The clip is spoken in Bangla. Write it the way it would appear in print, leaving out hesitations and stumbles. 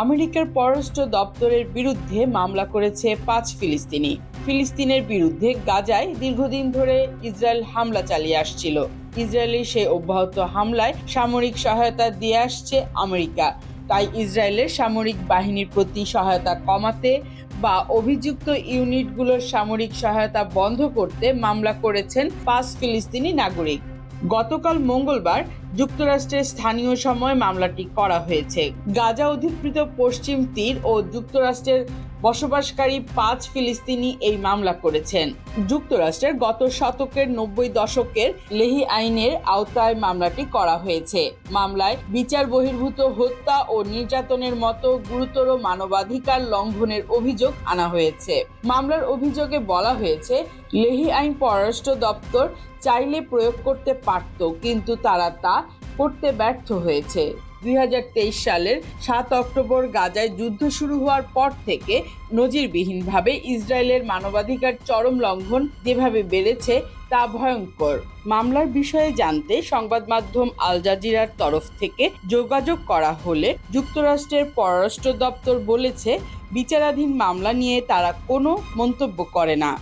আমেরিকার পররাষ্ট্র দপ্তরের বিরুদ্ধে মামলা করেছে 5 ফিলিস্তিনি। ফিলিস্তিনের বিরুদ্ধে গাজায় দীর্ঘদিন ধরে ইসরায়েল হামলা চালিয়ে আসছিল। ইসরায়েলের সেই অব্যাহত হামলায় সামরিক সহায়তা দিয়ে আসছে আমেরিকা। তাই ইসরায়েলের সামরিক বাহিনীর প্রতি সহায়তা কমাতে বা অভিযুক্ত ইউনিটগুলোর সামরিক সহায়তা বন্ধ করতে মামলা করেছেন 5 ফিলিস্তিনি নাগরিক। গতকাল মঙ্গলবার যুক্তরাষ্ট্রের স্থানীয় সময় মামলাটি করা হয়েছে। গাজা অধিকৃত পশ্চিম তীর ও যুক্তরাষ্ট্রের বসবাসকারী 5 ফিলিস্তিনি এই মামলা করেছেন। যুক্তরাষ্ট্রের গত শতকের 90 দশকের লেহি আইনের আওতায় মামলাটি করা হয়েছে। মামলায় বিচার বহির্ভূত হত্যা ও নির্যাতনের মতো গুরুতর মানবাধিকার লঙ্ঘনের অভিযোগ আনা হয়েছে। মামলার অভিযোগে বলা হয়েছে, লেহি আইন পররাষ্ট্র দপ্তর চাইলে প্রয়োগ করতে পারত, কিন্তু তারা তা করতে ব্যর্থ হয়েছে। 2023 সালের 7 অক্টোবর গাজায় যুদ্ধ শুরু হওয়ার পর থেকে নজিরবিহীনভাবে ইসরায়েলের মানবাধিকার চরম লঙ্ঘন যেভাবে বেড়েছে তা ভয়ঙ্কর। মামলার বিষয়ে জানতে সংবাদ মাধ্যম আল জাজিরার তরফ থেকে যোগাযোগ করা হলে যুক্তরাষ্ট্রের পররাষ্ট্র দপ্তর বলেছে, বিচারাধীন মামলা নিয়ে তারা কোনো মন্তব্য করে না।